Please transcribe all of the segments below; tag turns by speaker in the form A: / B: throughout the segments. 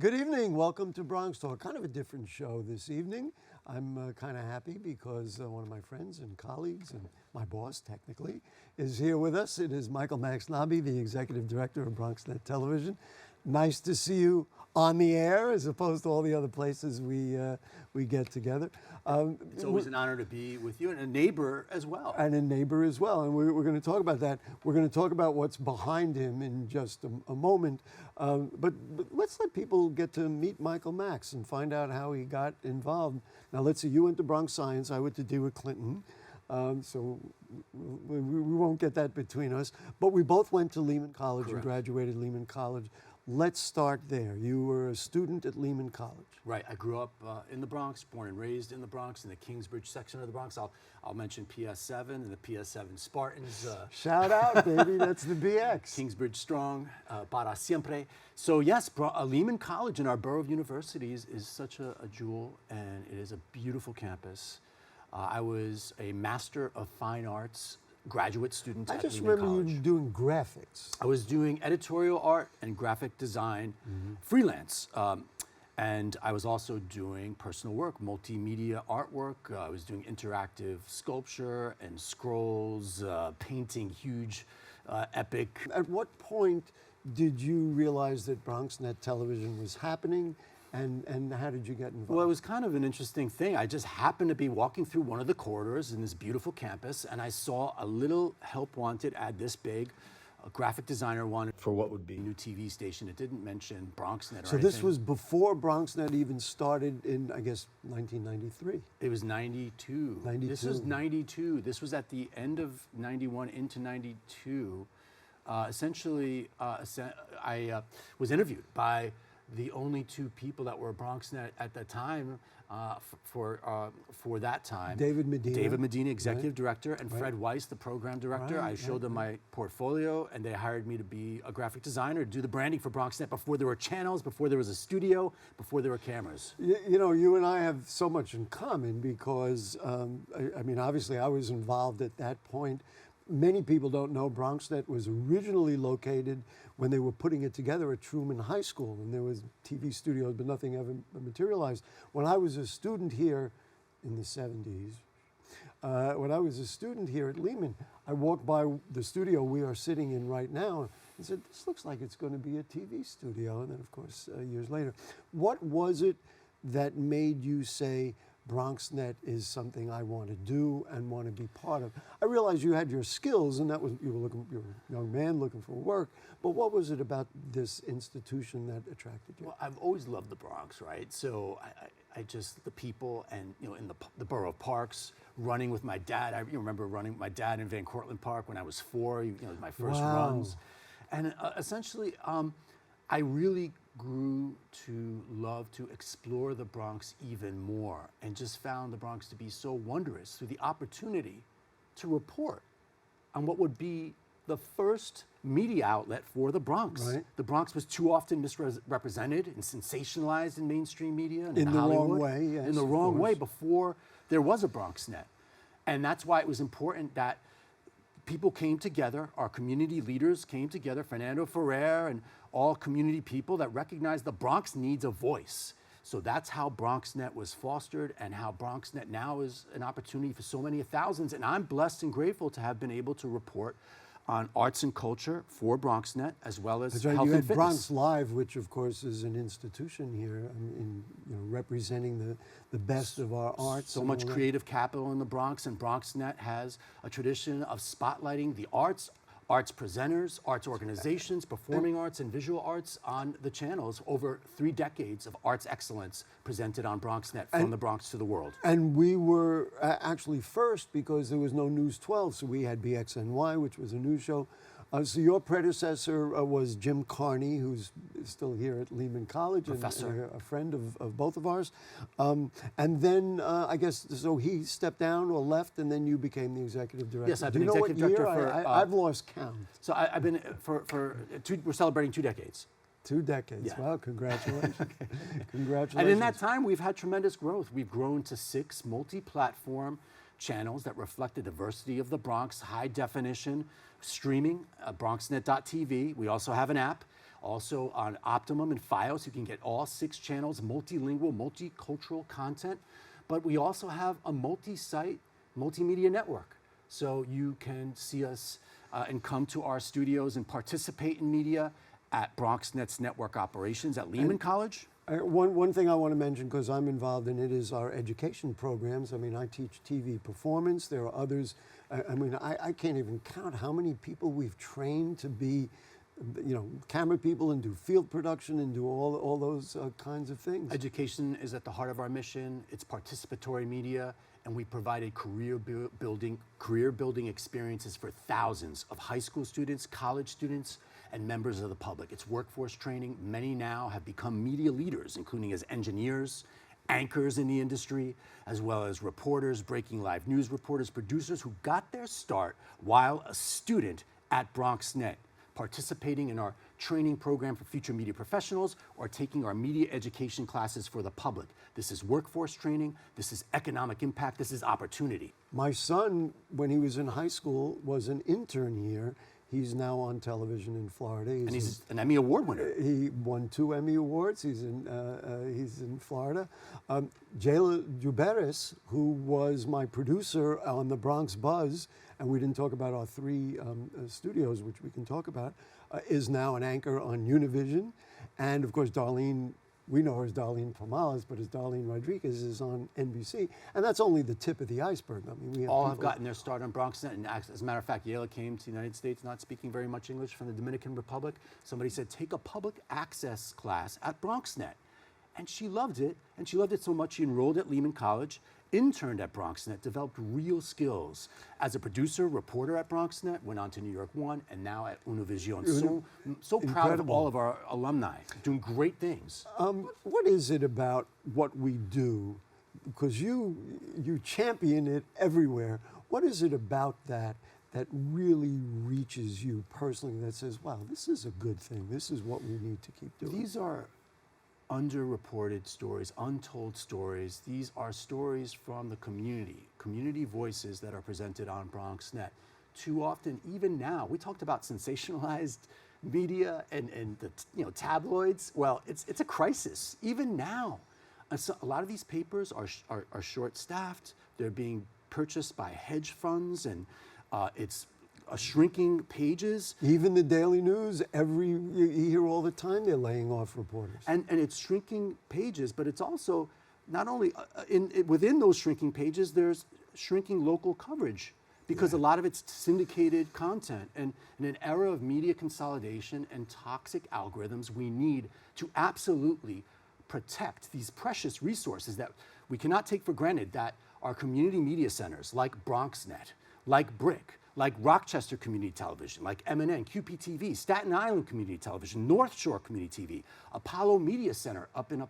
A: Good evening. Welcome to BronxTalk. Kind of a different show this evening. I'm kind of happy because one of my friends and colleagues and my boss, technically, is here with us. It is Michael Max Knobbe, the executive director of BronxNet Television. Nice to see you on the air as opposed to all the other places we get together.
B: It's always an honor to be with you, and a neighbor as well.
A: And a neighbor as well. And we're going to talk about that. We're going to talk about what's behind him in just a moment. But let's let people get to meet Michael Max and find out how he got involved. Now, let's see, you went to Bronx Science. I went to DeWitt Clinton. So we won't get that between us. But we both went to Lehman College.
B: Correct.
A: And graduated Lehman College. Let's start there. You were a student at Lehman College.
B: Right. I grew up in the Bronx, born and raised in the Bronx, in the Kingsbridge section of the Bronx. I'll mention PS7 and the PS7 Spartans.
A: Shout out, baby. That's the BX.
B: Kingsbridge strong, para siempre. So yes, Lehman College in our borough of universities is such a jewel, and it is a beautiful campus. I was a Master of Fine Arts graduate student at Lehman College. I just remember
A: you doing graphics.
B: I was doing editorial art and graphic design, freelance. And I was also doing personal work, multimedia artwork. I was doing interactive sculpture and scrolls, painting huge, epic.
A: At what point did you realize that BronxNet Television was happening? And how did you get involved?
B: Well, it was kind of an interesting thing. I just happened to be walking through one of the corridors in this beautiful campus, and I saw a little help wanted ad this big. A graphic designer wanted for what would be a new TV station. It didn't mention BronxNet or anything.
A: So this was before BronxNet even started in, I guess, 1993.
B: It was 92.
A: 92.
B: This was 92. This was at the end of 91 into 92. Essentially, I was interviewed by the only two people that were BronxNet at the time, for that time.
A: David Medina,
B: executive director, and Fred Weiss, the program director. I showed them my portfolio, and they hired me to be a graphic designer, to do the branding for BronxNet before there were channels, before there was a studio, before there were cameras.
A: You know, you and I have so much in common because, I mean, obviously I was involved at that point. Many people don't know BronxNet was originally located when they were putting it together at Truman High School, and there was TV studios, but nothing ever materialized. When I was a student here in the 70s, when I was a student here at Lehman, I walked by the studio we are sitting in right now and said, this looks like it's going to be a TV studio. And then, of course, years later. What was it that made you say, BronxNet is something I want to do and want to be part of? I realized you had your skills, and that was you were a young man looking for work. But what was it about this institution that attracted you?
B: Well, I've always loved the Bronx, right? So I just the people, and in the borough of parks, running with my dad. I remember running with my dad in Van Cortlandt Park when I was 4. My first runs, and essentially, I really grew to love to explore the Bronx even more, and just found the Bronx to be so wondrous through the opportunity to report on what would be the first media outlet for the Bronx.
A: Right.
B: The Bronx was too often misrepresented and sensationalized in mainstream media and in
A: the
B: Hollywood.
A: wrong way, yes,
B: in the wrong way before there was a BronxNet. And that's why it was important that people came together, our community leaders came together, Fernando Ferrer and all community people that recognized the Bronx needs a voice. So that's how BronxNet was fostered, and how BronxNet now is an opportunity for so many thousands. And I'm blessed and grateful to have been able to report on arts and culture for BronxNet, as well as
A: That's right.
B: health
A: You
B: and
A: had
B: fitness.
A: Bronx Live, which of course is an institution here, representing the best of our arts.
B: So much creative capital in the Bronx, and BronxNet has a tradition of spotlighting the arts, arts presenters, arts organizations, performing arts and visual arts on the channels. Over 3 decades of arts excellence presented on BronxNet, from the Bronx to the world.
A: And we were actually first because there was no News 12, so we had BXNY, which was a news show. So your predecessor was Jim Carney, who's still here at Lehman College, and a friend of both of ours. And then I guess, so he stepped down or left, and then you became the executive director.
B: Yes, I've been executive director for...
A: I've lost count.
B: So I've been, we're celebrating 2 decades.
A: 2 decades.
B: Yeah.
A: Wow, congratulations. Congratulations.
B: And in that time, we've had tremendous growth. We've grown to 6 multi-platform channels that reflect the diversity of the Bronx, high definition streaming, BronxNet.tv. We also have an app. Also on Optimum and Fios, you can get all 6 channels, multilingual, multicultural content. But we also have a multi-site, multimedia network. So you can see us and come to our studios and participate in media at BronxNet's network operations at Lehman College.
A: One thing I want to mention, because I'm involved in it, is our education programs. I mean, I teach TV performance. There are others. I can't even count how many people we've trained to be, camera people and do field production and do all those kinds of things.
B: Education is at the heart of our mission. It's participatory media, and we provided career building experiences for thousands of high school students, college students, and members of the public. It's workforce training. Many now have become media leaders, including as engineers, anchors in the industry, as well as reporters, breaking live news reporters, producers who got their start while a student at BronxNet, participating in our training program for future media professionals or taking our media education classes for the public. This is workforce training, this is economic impact, this is opportunity.
A: My son, when he was in high school, was an intern here. He's now on television in Florida.
B: He's an Emmy Award winner.
A: He won 2 Emmy Awards. He's in Florida. Yarelys, who was my producer on the Bronx Buzz, and we didn't talk about our 3 studios, which we can talk about, is now an anchor on Univision. And of course, Darlene, we know her as Darlene Pomales, but as Darlene Rodriguez is on NBC. And that's only the tip of the iceberg. I mean, we have
B: all have gotten their start on BronxNet. And as a matter of fact, Yarelys came to the United States not speaking very much English from the Dominican Republic. Somebody said, take a public access class at BronxNet. And she loved it. And she loved it so much, she enrolled at Lehman College, interned at BronxNet, developed real skills as a producer, reporter at BronxNet, went on to New York One, and now at Univision. So proud of all of our alumni, doing great things.
A: What is it about what we do? Because you champion it everywhere. What is it about that really reaches you personally, that says, wow, this is a good thing. This is what we need to keep doing?
B: These are underreported stories, untold stories. These are stories from the community voices that are presented on BronxNet. Too often, even now, we talked about sensationalized media and the tabloids. Well, it's a crisis. Even now, a lot of these papers are short-staffed. They're being purchased by hedge funds, and it's shrinking pages.
A: Even the Daily News, you hear all the time they're laying off reporters.
B: And it's shrinking pages, but it's also not only within those shrinking pages, there's shrinking local coverage, because a lot of it's syndicated content. And in an era of media consolidation and toxic algorithms, we need to absolutely protect these precious resources that we cannot take for granted, that our community media centers like BronxNet, like BRIC, like Rochester Community Television, like MNN, QPTV, Staten Island Community Television, North Shore Community TV, Apollo Media Center up in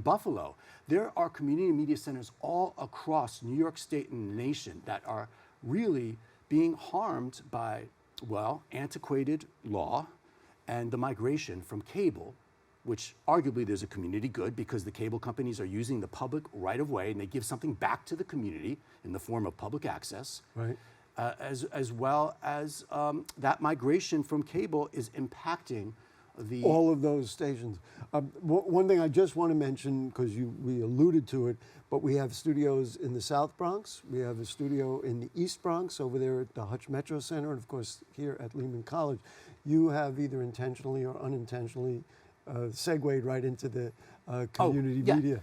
B: Buffalo. There are community media centers all across New York State and the nation that are really being harmed by, well, antiquated law and the migration from cable, which arguably there's a community good, because the cable companies are using the public right of way and they give something back to the community in the form of public access.
A: Right.
B: As well as that migration from cable is impacting
A: all of those stations. One thing I just want to mention, because we alluded to it, but we have studios in the South Bronx. We have a studio in the East Bronx over there at the Hutch Metro Center, and of course here at Lehman College. You have either intentionally or segued right into the Community Media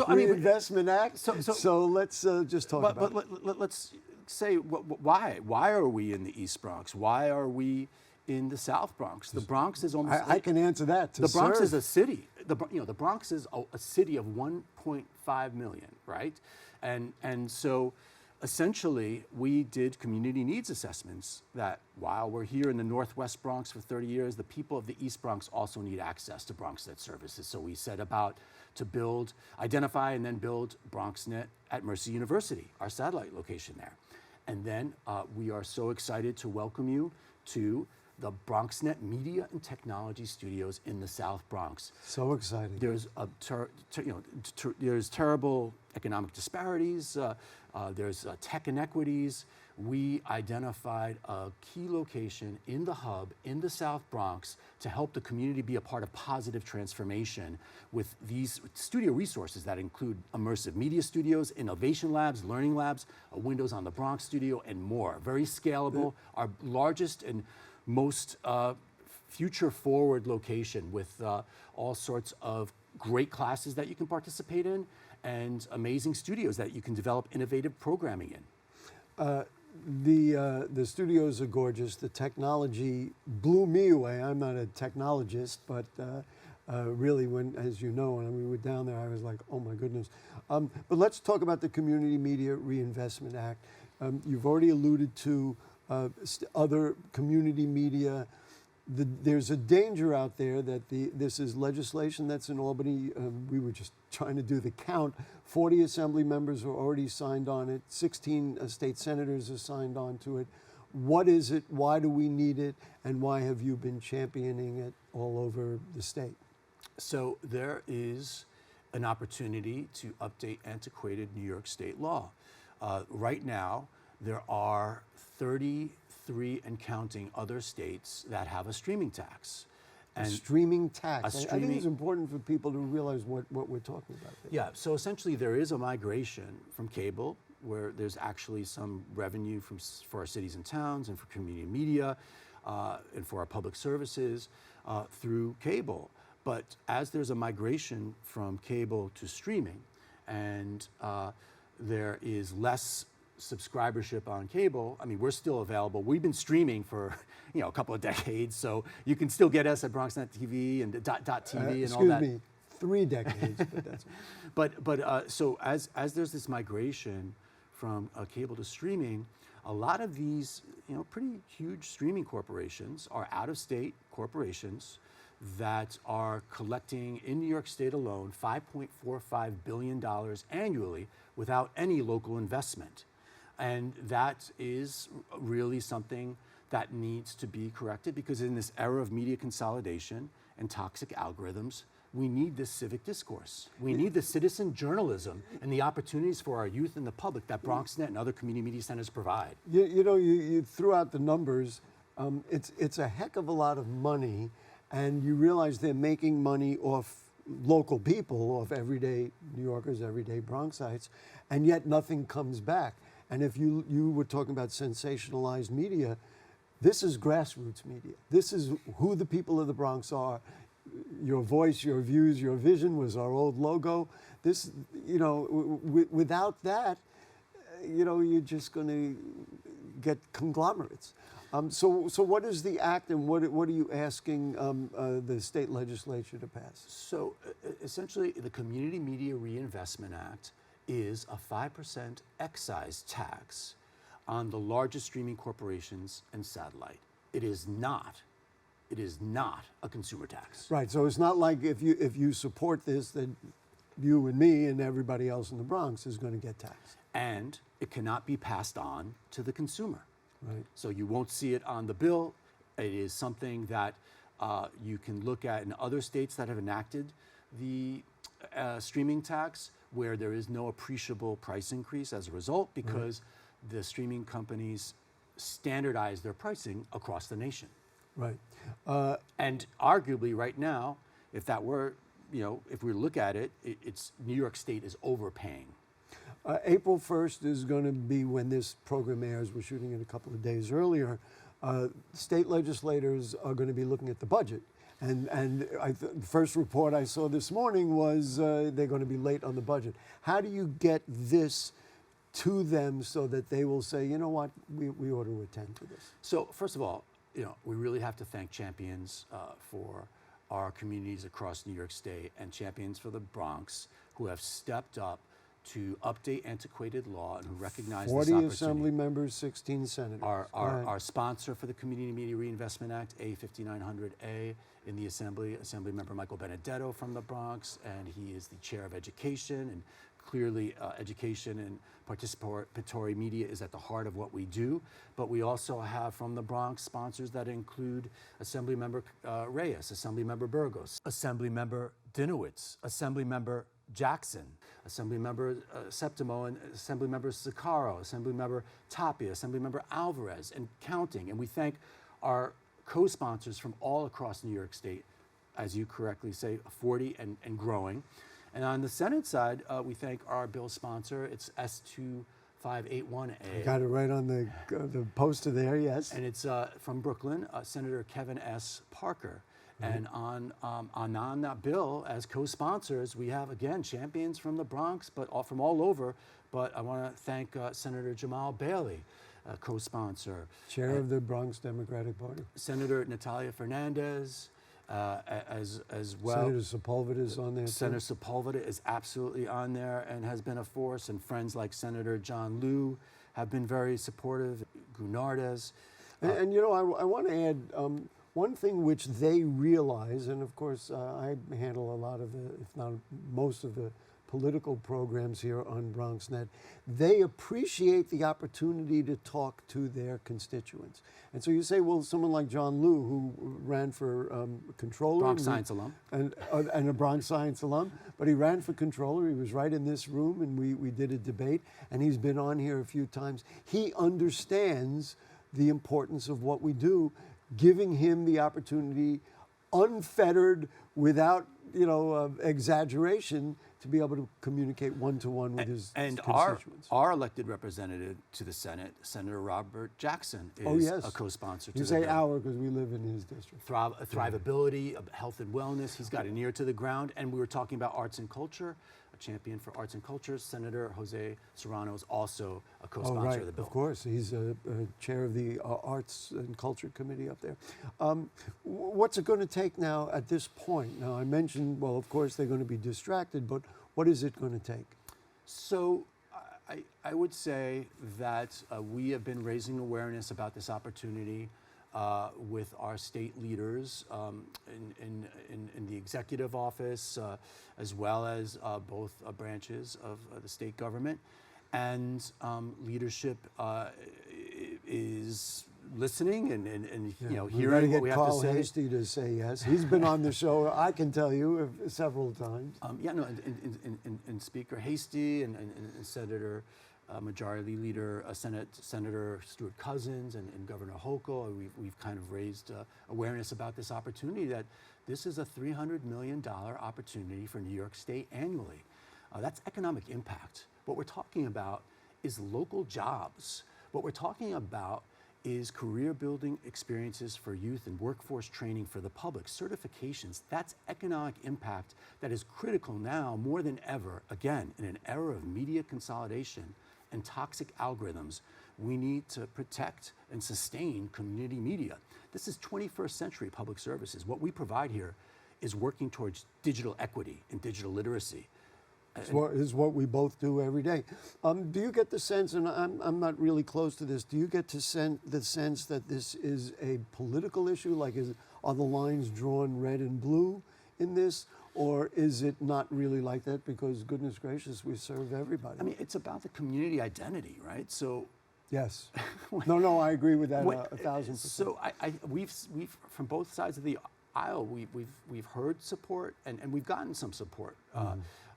A: Reinvestment Act. So let's just talk about it.
B: But let's say why. Why are we in the East Bronx? Why are we in the South Bronx? The Bronx is almost...
A: I can answer that.
B: The Bronx is a city. The Bronx is a city of 1.5 million, right? And so essentially, we did community needs assessments that while we're here in the Northwest Bronx for 30 years, the people of the East Bronx also need access to BronxNet services. So we set about to identify and then build BronxNet at Mercy University, our satellite location there. And then we are so excited to welcome you to the BronxNet Media and Technology Studios in the South Bronx.
A: So exciting.
B: There's there's terrible economic disparities, there's tech inequities. We identified a key location in the hub in the South Bronx to help the community be a part of positive transformation with these studio resources that include immersive media studios, innovation labs, learning labs, a Windows on the Bronx studio, and more. Very scalable, our largest and most future-forward location with all sorts of great classes that you can participate in and amazing studios that you can develop innovative programming in.
A: The studios are gorgeous. The technology blew me away. I'm not a technologist, but really, as you know, when we were down there, I was like, oh my goodness. But let's talk about the Community Media Reinvestment Act. You've already alluded to other community media. There's a danger out there that this is legislation that's in Albany. We were just trying to do the count. 40 assembly members are already signed on it. 16 state senators are signed on to it. What is it? Why do we need it? And why have you been championing it all over the state?
B: So there is an opportunity to update antiquated New York state law. Right now, there are 33 and counting other states that have a streaming tax.
A: And streaming tax. I think it's important for people to realize what we're talking about there.
B: Yeah, so essentially there is a migration from cable, where there's actually some revenue for our cities and towns and for community media and for our public services through cable. But as there's a migration from cable to streaming, and there is less subscribership on cable, I mean, we're still available. We've been streaming for a couple of decades, so you can still get us at BronxNet TV and .TV and all that.
A: Excuse me, 3 decades, but that's.
B: But so as there's this migration from cable to streaming, a lot of these pretty huge streaming corporations are out-of-state corporations that are collecting in New York State alone $5.45 billion annually without any local investment. And that is really something that needs to be corrected, because in this era of media consolidation and toxic algorithms, we need this civic discourse. We need the citizen journalism and the opportunities for our youth and the public that BronxNet and other community media centers provide.
A: You threw out the numbers. It's a heck of a lot of money, and you realize they're making money off local people, off everyday New Yorkers, everyday Bronxites, and yet nothing comes back. And if you were talking about sensationalized media, this is grassroots media. This is who the people of the Bronx are. Your voice, your views, your vision was our old logo. This, without that, you're just going to get conglomerates. So what is the act, and what are you asking the state legislature to pass? So
B: essentially, the Community Media Reinvestment Act is a 5% excise tax on the largest streaming corporations and satellite. It is not a consumer tax.
A: Right. So it's not like if you support this, that you and me and everybody else in the Bronx is going to get taxed.
B: And it cannot be passed on to the consumer.
A: Right.
B: So you won't see it on the bill. It is something that you can look at in other states that have enacted the streaming tax, where there is no appreciable price increase as a result, because the streaming companies standardize their pricing across the nation.
A: Right.
B: And arguably right now, if that were, if we look at it, it's New York State is overpaying.
A: April 1st is going to be when this program airs. We're shooting it a couple of days earlier. State legislators are going to be looking at the budget. And the first report I saw this morning was they're going to be late on the budget. How do you get this to them so that they will say, you know what, we ought to attend to this?
B: So first of all, we really have to thank champions for our communities across New York State and champions for the Bronx who have stepped up to update antiquated law and who recognize this opportunity.
A: 40 assembly members, 16 senators.
B: Our sponsor for the Community Media Reinvestment Act, A5900A, in the Assembly Member Michael Benedetto from the Bronx, and he is the chair of education, and clearly education and participatory media is at the heart of what we do. But we also have from the Bronx sponsors that include Assemblymember Reyes, Assemblymember Burgos, Assemblymember Dinowitz, Assemblymember Jackson, Assemblymember Septimo, and Assemblymember Zaccaro, Assemblymember Tapia, Assemblymember Alvarez, and counting. And we thank our co-sponsors from all across New York State, as you correctly say, 40 and growing. And on the Senate side, we thank our bill sponsor. It's S2581A.
A: You got it right on the poster there, yes.
B: And it's from Brooklyn, Senator Kevin S. Parker. And on that bill, as co-sponsors, we have, again, champions from the Bronx, but from all over. But I want to thank Senator Jamal Bailey, co-sponsor.
A: Chair of the Bronx Democratic Party.
B: Senator Natalia Fernandez, as well.
A: Senator Sepulveda is on there,
B: Senator Sepulveda is absolutely on there and has been a force. And friends like Senator John Liu have been very supportive. Gunardes.
A: And you know, I want to add one thing which they realize, and of course I handle a lot of the, if not most of the political programs here on BronxNet, they appreciate the opportunity to talk to their constituents. And so you say, well, someone like John Liu, who ran for controller.
B: Bronx Science alum.
A: And a Bronx Science alum, but he ran for controller. He was right in this room, and we did a debate, and he's been on here a few times. He understands the importance of what we do, giving him the opportunity, unfettered, without exaggeration, to be able to communicate one-to-one with his constituents.
B: Our elected representative to the Senate, Senator Robert Jackson, is a co-sponsor to
A: You say our because we live in his district.
B: Thrivability, health and wellness. He's got an ear to the ground. And we were talking about arts and culture. A champion for arts and culture, Senator Jose Serrano, is also a co-sponsor of the bill.
A: Of course, he's a chair of the Arts and Culture Committee up there. What's it going to take now at this point? Now, I mentioned, well, of course, they're going to be distracted, but what is it going to take?
B: So I would say that we have been raising awareness about this opportunity with our state leaders in the executive office, as well as both branches of the state government. And leadership is listening and hearing what we have to say.
A: Carl Hasty to say yes. He's been on the show, I can tell you, several times.
B: And Speaker Hasty and Senator Majority Leader Senator Stuart Cousins and Governor Hochul, we've kind of raised awareness about this opportunity, that this is a $300 million opportunity for New York State annually. That's economic impact. What we're talking about is local jobs. What we're talking about is career building experiences for youth and workforce training for the public, certifications. That's economic impact that is critical now more than ever. Again, in an era of media consolidation and toxic algorithms, we need to protect and sustain community media. This is 21st century public services. What we provide here is working towards digital equity and digital literacy.
A: Is what we both do every day. Do you get the sense, and I'm not really close to this, do you get the sense that this is a political issue? Like, are the lines drawn red and blue in this? Or is it not really like that? Because goodness gracious, we serve everybody.
B: I mean, it's about the community identity, right? So.
A: Yes. No, I agree with that 1,000%.
B: So we've from both sides of the aisle, we've heard support and we've gotten some support.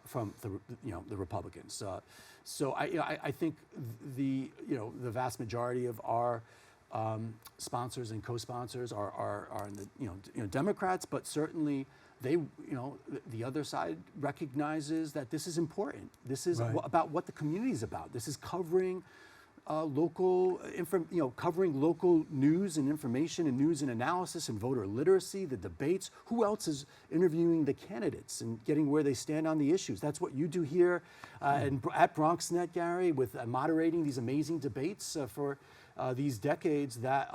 B: From the Republicans, so I think the vast majority of our sponsors and co-sponsors are in the Democrats, but certainly they the other side recognizes that this is important. This is about what the community is about. This is covering covering local news and information and news and analysis and voter literacy, the debates. Who else is interviewing the candidates and getting where they stand on the issues? That's what you do here at BronxNet, Gary, with moderating these amazing debates for these decades that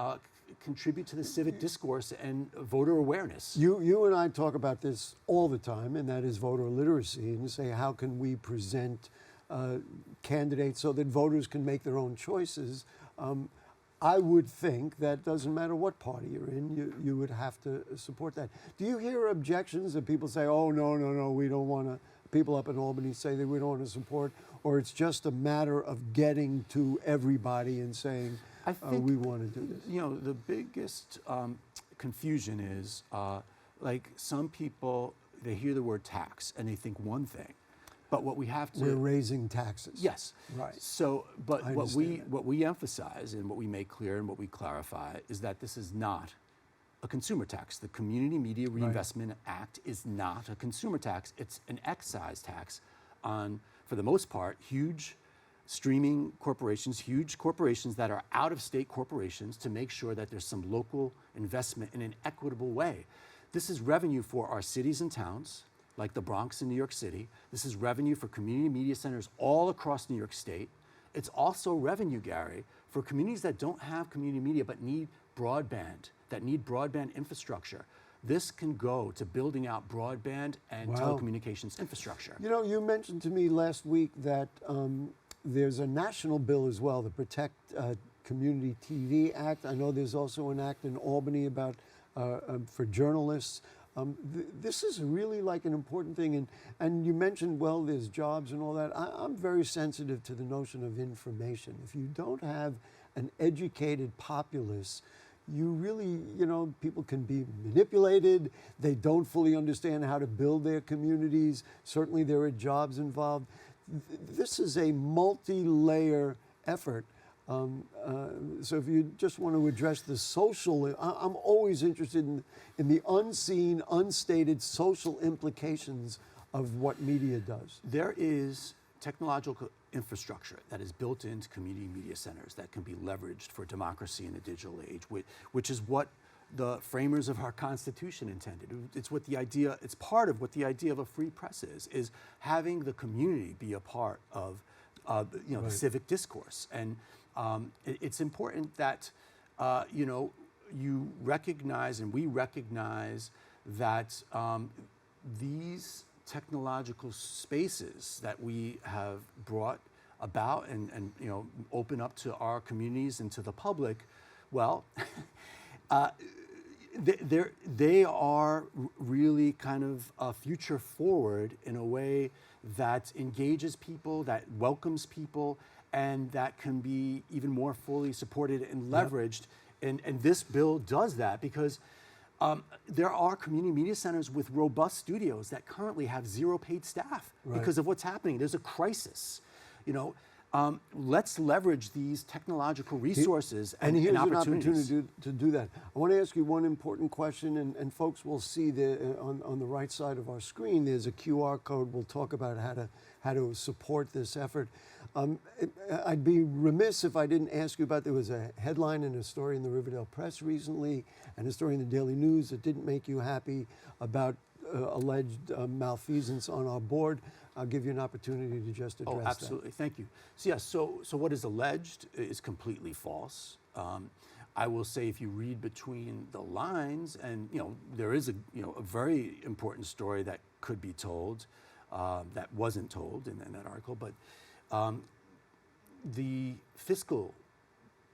B: contribute to the civic discourse and voter awareness.
A: You and I talk about this all the time, and that is voter literacy, and say, how can we present candidates so that voters can make their own choices. I would think that doesn't matter what party you're in, you would have to support that. Do you hear objections that people say, oh, no, we don't want to, people up in Albany say that we don't want to support, or it's just a matter of getting to everybody and saying, I think, we want to do this?
B: The biggest confusion is, like some people, they hear the word tax and they think one thing. But what we have to
A: We're raising taxes.
B: Yes.
A: Right.
B: So, but
A: I
B: what
A: understand that.
B: we emphasize and what we make clear and what we clarify is that this is not a consumer tax. The Community Media Reinvestment Act is not a consumer tax. It's an excise tax on, for the most part, huge streaming corporations, huge corporations that are out-of-state corporations, to make sure that there's some local investment in an equitable way. This is revenue for our cities and towns, like the Bronx in New York City. This is revenue for community media centers all across New York State. It's also revenue, Gary, for communities that don't have community media but need broadband, that need broadband infrastructure. This can go to building out broadband and telecommunications infrastructure.
A: You know, you mentioned to me last week that there's a national bill as well, the Protect Community TV Act. I know there's also an act in Albany about for journalists. This is really like an important thing, and you mentioned, well, there's jobs and all that. I'm very sensitive to the notion of information. If you don't have an educated populace, you really, you know, people can be manipulated. They don't fully understand how to build their communities. Certainly there are jobs involved. This is a multi-layer effort. So if you just want to address the social, I'm always interested in the unseen, unstated social implications of what media does.
B: There is technological infrastructure that is built into community media centers that can be leveraged for democracy in the digital age, which is what the framers of our Constitution intended. It's what the idea, it's part of what the idea of a free press is having the community be a part of the civic discourse. And it's important that you recognize, and we recognize, that these technological spaces that we have brought about and open up to our communities and to the public, well, they are really kind of future forward in a way that engages people, that welcomes people, and that can be even more fully supported and leveraged. Yep. And this bill does that because there are community media centers with robust studios that currently have zero paid staff because of what's happening. There's a crisis. Let's leverage these technological resources and
A: here's
B: opportunities.
A: An opportunity to do that. I want to ask you one important question, and folks will see on the right side of our screen, there's a QR code. We'll talk about how to support this effort. I'd be remiss if I didn't ask you about, there was a headline in a story in the Riverdale Press recently and a story in the Daily News that didn't make you happy about alleged malfeasance on our board. I'll give you an opportunity to just address that.
B: Oh, absolutely. Thank you. So, yes, so what is alleged is completely false. I will say, if you read between the lines, and there is a very important story that could be told that wasn't told in that article, but the fiscal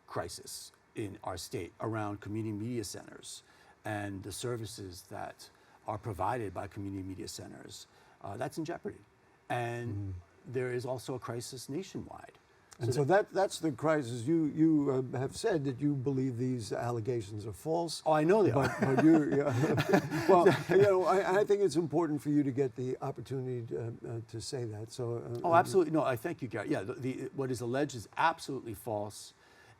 B: crisis in our state around community media centers and the services that are provided by community media centers, that's in jeopardy. And there is also a crisis nationwide.
A: And so that's the crisis. You have said that you believe these allegations are false.
B: Oh, I know they are.
A: But you, well, I think it's important for you to get the opportunity to say that. So.
B: Oh, absolutely. No, I thank you, Gary. Yeah, what is alleged is absolutely false,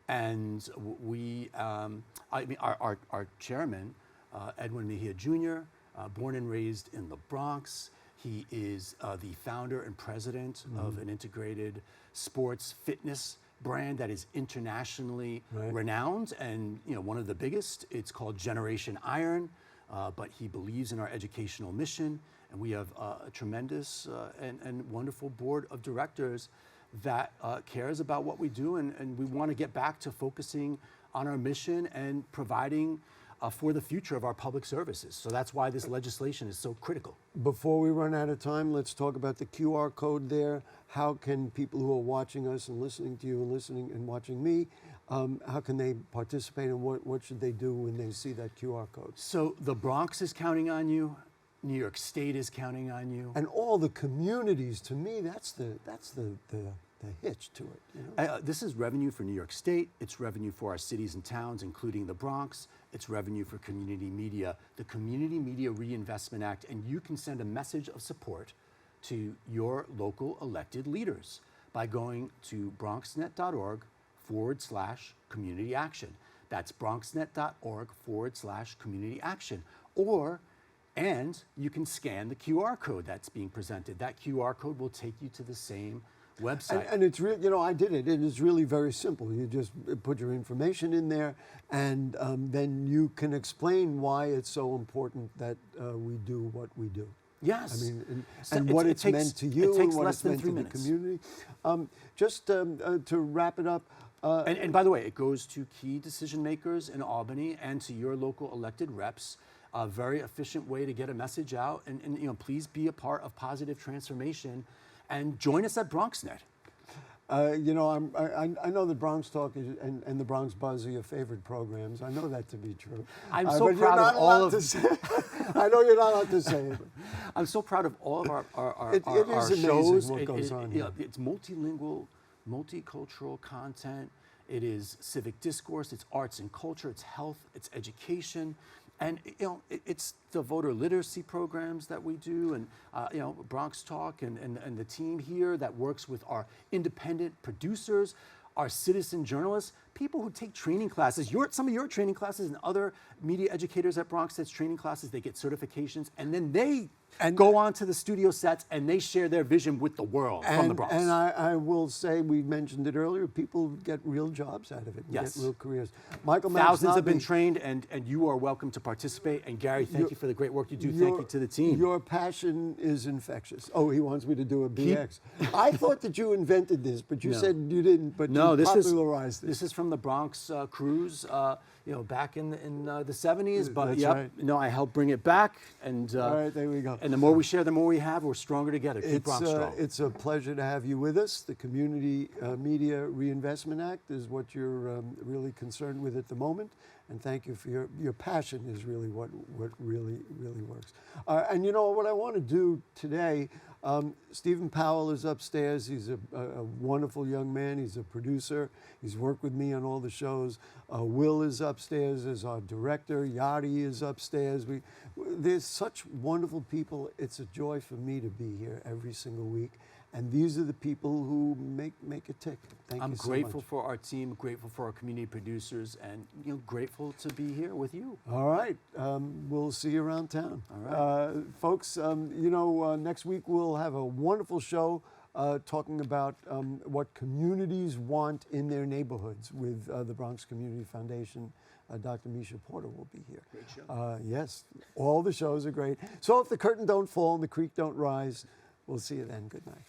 B: and we, our chairman, Edwin Mejia Jr., born and raised in the Bronx. He is the founder and president of an integrated sports fitness brand that is internationally renowned, and one of the biggest. It's called Generation Iron, but he believes in our educational mission, and we have a tremendous and wonderful board of directors that cares about what we do, and we want to get back to focusing on our mission and providing for the future of our public services. So that's why this legislation is so critical.
A: Before we run out of time, let's talk about the QR code there. How can people who are watching us and listening to you and listening and watching me, how can they participate, and what should they do when they see that QR code? So
B: the Bronx is counting on you. New York State is counting on you.
A: And all the communities, to me, that's the hitch to it.
B: This is revenue for New York State. It's revenue for our cities and towns, including the Bronx. It's revenue for community media, the Community Media Reinvestment Act. And you can send a message of support to your local elected leaders by going to bronxnet.org/community action. That's bronxnet.org/community action. And you can scan the QR code that's being presented. That QR code will take you to the same website.
A: And it's really, you know, I did it. It is really very simple. You just put your information in there, and then you can explain why it's so important that we do what we do.
B: Yes.
A: I mean,
B: So
A: and what it's meant to you,
B: it takes
A: and what
B: less
A: it's
B: than
A: meant
B: 3
A: to
B: minutes.
A: the community. Just to wrap it up.
B: And by the way, it goes to key decision makers in Albany and to your local elected reps. A very efficient way to get a message out. And you know, please be a part of positive transformation, and join us at BronxNet.
A: You know, I know that BronxTalk and the Bronx Buzz are your favorite programs. I know that to be true.
B: I'm so
A: but
B: proud
A: you're not
B: of all
A: allowed
B: of.
A: to say, I know you're not allowed to say it.
B: I'm so proud of all of our
A: It is amazing
B: shows.
A: what goes on
B: You know,
A: here.
B: it's multilingual, multicultural content. It is civic discourse. It's arts and culture. It's health. It's education. And you know, it's the voter literacy programs that we do, and you know, BronxTalk and the team here that works with our independent producers, our citizen journalists, people who take training classes. Some of your training classes and other media educators at BronxNet's training classes, they get certifications, and then they go on to the studio sets and they share their vision with the world from the Bronx.
A: And I will say, we mentioned it earlier, people get real jobs out of it, and
B: Yes.
A: get real careers. Michael
B: Thousands have been
A: Knobbe,
B: trained, and you are welcome to participate. And Gary, thank you for the great work you do. Thank you to the team.
A: Your passion is infectious. Oh, he wants me to do a BX. I thought that you invented this, but you
B: No.
A: said you didn't, but
B: No,
A: you
B: this
A: popularized
B: this is from the Bronx cruise, you know, back in the 70s. But
A: That's
B: yep,
A: right.
B: no, I helped bring it back, and
A: All right, there we go.
B: and the more we share, the more we have. We're stronger together. Keep Bronx strong.
A: It's a pleasure to have you with us. The Community Media Reinvestment Act is what you're really concerned with at the moment, and thank you for your passion is really what really works. And you know what I want to do today. Stephen Powell is upstairs. He's a wonderful young man. He's a producer. He's worked with me on all the shows. Will is upstairs as our director. Yachty is upstairs. There's such wonderful people. It's a joy for me to be here every single week. And these are the people who make it tick. Thank
B: I'm
A: you so
B: grateful
A: much.
B: for our team, grateful for our community producers, and you know, grateful to be here with you.
A: All right. We'll see you around town.
B: All right.
A: Folks, you know, next week we'll have a wonderful show talking about what communities want in their neighborhoods with the Bronx Community Foundation. Dr. Misha Porter will be here.
B: Great show.
A: Yes, all the shows are great. So if the curtain don't fall and the creek don't rise, we'll see you then. Good night.